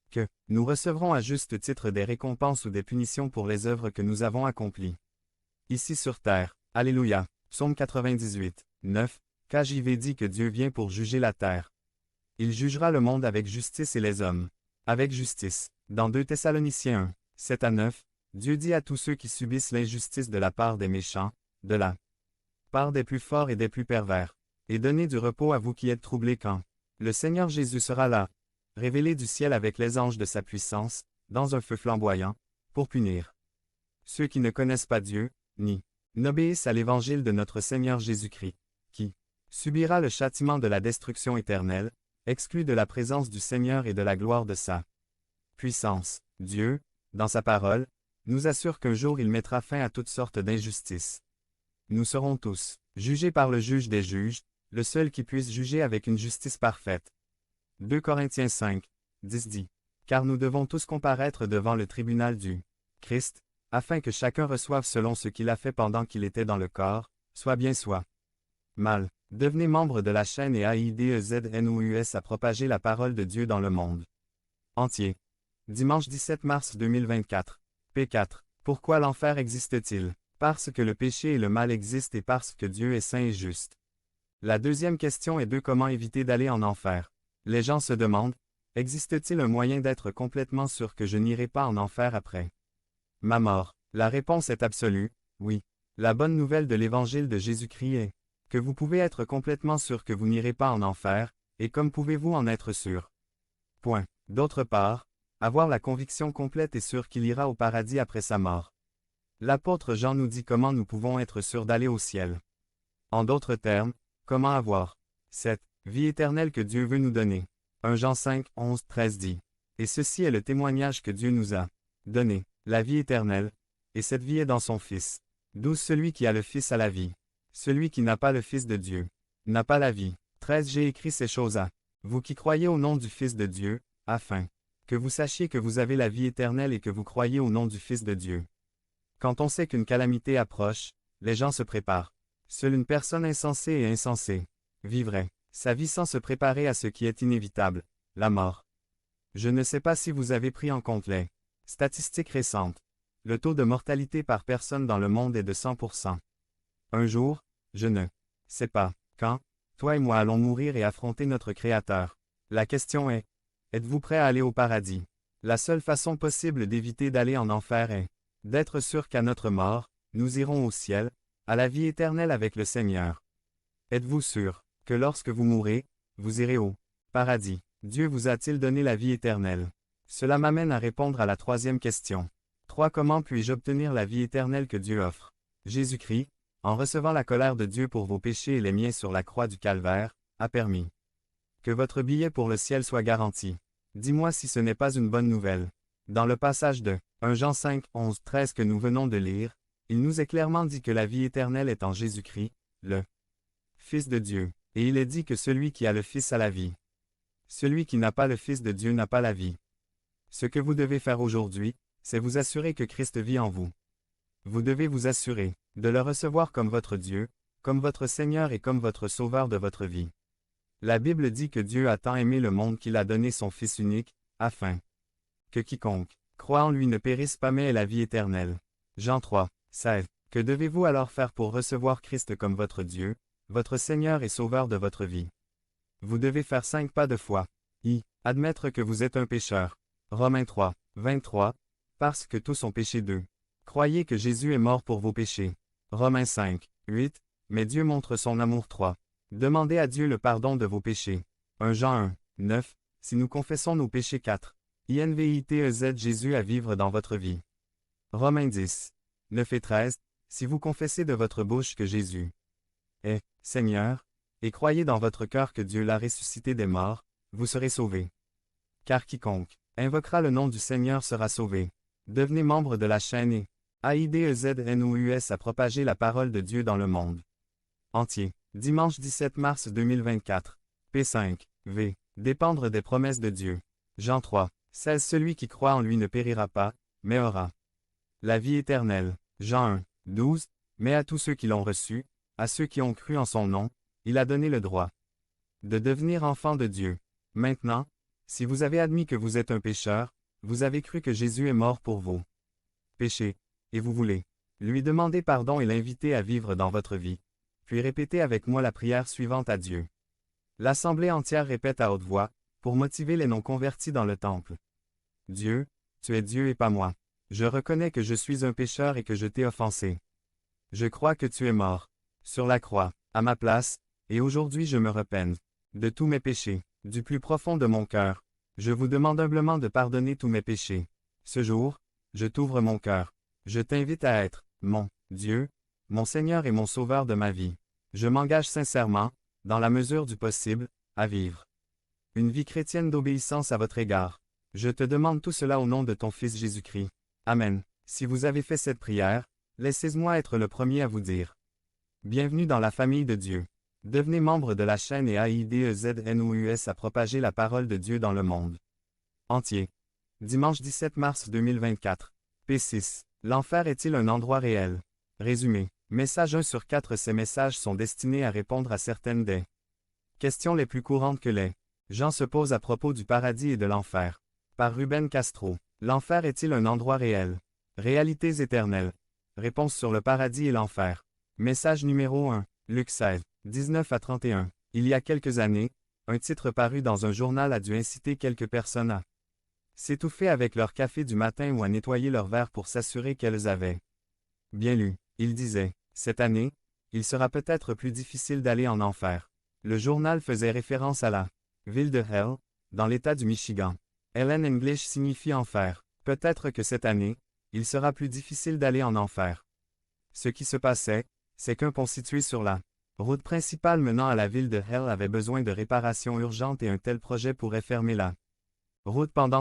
que nous recevrons à juste titre des récompenses ou des punitions pour les œuvres que nous avons accomplies. Ici sur terre. Alléluia. Psaume 98, 9. KJV dit que Dieu vient pour juger la terre. Il jugera le monde avec justice et les hommes avec justice. Dans 2 Thessaloniciens 1, 7 à 9, Dieu dit à tous ceux qui subissent l'injustice de la part des méchants, de la part des plus forts et des plus pervers, et donnez du repos à vous qui êtes troublés quand le Seigneur Jésus sera là, révélé du ciel avec les anges de sa puissance, dans un feu flamboyant, pour punir ceux qui ne connaissent pas Dieu, ni n'obéissent à l'évangile de notre Seigneur Jésus-Christ, qui subira le châtiment de la destruction éternelle, exclu de la présence du Seigneur et de la gloire de sa puissance. Dieu, dans sa parole, nous assure qu'un jour il mettra fin à toutes sortes d'injustices. Nous serons tous jugés par le juge des juges, le seul qui puisse juger avec une justice parfaite. 2 Corinthiens 5, 10 dit. Car nous devons tous comparaître devant le tribunal du Christ, afin que chacun reçoive selon ce qu'il a fait pendant qu'il était dans le corps, soit bien soit mal. Devenez membre de la chaîne et AIDEZNOUS à propager la parole de Dieu dans le monde entier. Dimanche 17 mars 2024. P4. Pourquoi l'enfer existe-t-il? Parce que le péché et le mal existent et parce que Dieu est saint et juste. La deuxième question est de comment éviter d'aller en enfer. Les gens se demandent, existe-t-il un moyen d'être complètement sûr que je n'irai pas en enfer après ma mort? La réponse est absolue, oui. La bonne nouvelle de l'évangile de Jésus-Christ est que vous pouvez être complètement sûr que vous n'irez pas en enfer, et comme pouvez-vous en être sûr? Point. D'autre part, avoir la conviction complète et sûre qu'il ira au paradis après sa mort. L'apôtre Jean nous dit comment nous pouvons être sûrs d'aller au ciel. En d'autres termes, comment avoir cette vie éternelle que Dieu veut nous donner. 1 Jean 5, 11, 13 dit. Et ceci est le témoignage que Dieu nous a donné, la vie éternelle, et cette vie est dans son Fils. 12 Celui qui a le Fils a la vie. Celui qui n'a pas le Fils de Dieu n'a pas la vie. 13 J'ai écrit ces choses à vous qui croyez au nom du Fils de Dieu, afin que vous sachiez que vous avez la vie éternelle et que vous croyez au nom du Fils de Dieu. Quand on sait qu'une calamité approche, les gens se préparent. Seule une personne insensée et insensée vivrait sa vie sans se préparer à ce qui est inévitable, la mort. Je ne sais pas si vous avez pris en compte les statistiques récentes. Le taux de mortalité par personne dans le monde est de 100%. Un jour, je ne sais pas quand, toi et moi allons mourir et affronter notre Créateur. La question est, êtes-vous prêt à aller au paradis? La seule façon possible d'éviter d'aller en enfer est d'être sûr qu'à notre mort, nous irons au ciel, à la vie éternelle avec le Seigneur. Êtes-vous sûr que lorsque vous mourrez, vous irez au paradis? Dieu vous a-t-il donné la vie éternelle? Cela m'amène à répondre à la troisième question. 3. Comment puis-je obtenir la vie éternelle que Dieu offre? Jésus-Christ, en recevant la colère de Dieu pour vos péchés et les miens sur la croix du calvaire, a permis que votre billet pour le ciel soit garanti. Dis-moi si ce n'est pas une bonne nouvelle. Dans le passage de 1 Jean 5, 11, 13 que nous venons de lire, il nous est clairement dit que la vie éternelle est en Jésus-Christ, le Fils de Dieu, et il est dit que celui qui a le Fils a la vie. Celui qui n'a pas le Fils de Dieu n'a pas la vie. Ce que vous devez faire aujourd'hui, c'est vous assurer que Christ vit en vous. Vous devez vous assurer de le recevoir comme votre Dieu, comme votre Seigneur et comme votre Sauveur de votre vie. La Bible dit que Dieu a tant aimé le monde qu'il a donné son Fils unique, afin que quiconque croit en lui ne périsse pas mais ait la vie éternelle. Jean 3, 16. Que devez-vous alors faire pour recevoir Christ comme votre Dieu, votre Seigneur et Sauveur de votre vie? Vous devez faire 5 pas de foi. Admettre que vous êtes un pécheur. Romains 3, 23. Parce que tous ont péché d'eux. Croyez que Jésus est mort pour vos péchés. Romains 5, 8. Mais Dieu montre son amour 3. Demandez à Dieu le pardon de vos péchés. 1 Jean 1, 9. Si nous confessons nos péchés 4. INVITEZ Jésus à vivre dans votre vie. Romains 10, 9 et 13. Si vous confessez de votre bouche que Jésus est Seigneur, et croyez dans votre cœur que Dieu l'a ressuscité des morts, vous serez sauvés. Car quiconque invoquera le nom du Seigneur sera sauvé. Devenez membre de la chaîne et AIDEZNOUS à propager la parole de Dieu dans le monde entier. Dimanche 17 mars 2024. P5. V. Dépendre des promesses de Dieu. Jean 3, 16. Celui qui croit en lui ne périra pas, mais aura la vie éternelle. Jean 1, 12. Mais à tous ceux qui l'ont reçu, à ceux qui ont cru en son nom, il a donné le droit de devenir enfants de Dieu. Maintenant, Si vous avez admis que vous êtes un pécheur, vous avez cru que Jésus est mort pour vos péchés, et vous voulez lui demander pardon et l'inviter à vivre dans votre vie. Puis répétez avec moi la prière suivante à Dieu. L'assemblée entière répète à haute voix, pour motiver les non-convertis dans le temple. Dieu, tu es Dieu et pas moi. Je reconnais que je suis un pécheur et que je t'ai offensé. Je crois que tu es mort, sur la croix, à ma place, et aujourd'hui je me repens de tous mes péchés, du plus profond de mon cœur. Je vous demande humblement de pardonner tous mes péchés. Ce jour, je t'ouvre mon cœur. Je t'invite à être mon Dieu, mon Seigneur et mon Sauveur de ma vie. Je m'engage sincèrement, dans la mesure du possible, à vivre une vie chrétienne d'obéissance à votre égard. Je te demande tout cela au nom de ton Fils Jésus-Christ. Amen. Si vous avez fait cette prière, laissez-moi être le premier à vous dire. Bienvenue dans la famille de Dieu. Devenez membre de la chaîne et aidez-nous à propager la parole de Dieu dans le monde entier. Dimanche 17 mars 2024. P6. L'enfer est-il un endroit réel? Résumé. Message 1 sur 4. Ces messages sont destinés à répondre à certaines des questions les plus courantes que les gens se posent à propos du paradis et de l'enfer. Par Ruben Castro. L'enfer est-il un endroit réel? Réalités éternelles. Réponse sur le paradis et l'enfer. Message numéro 1. Luc 16, 19 à 31. Il y a quelques années, un titre paru dans un journal a dû inciter quelques personnes à s'étouffer avec leur café du matin ou à nettoyer leur verre pour s'assurer qu'elles avaient bien lu. Il disait, cette année, il sera peut-être plus difficile d'aller en enfer. Le journal faisait référence à la ville de Hell, dans l'État du Michigan. Hell en English signifie enfer. Peut-être que cette année, il sera plus difficile d'aller en enfer. Ce qui se passait, c'est qu'un pont situé sur la route principale menant à la ville de Hell avait besoin de réparations urgentes et un tel projet pourrait fermer la route pendant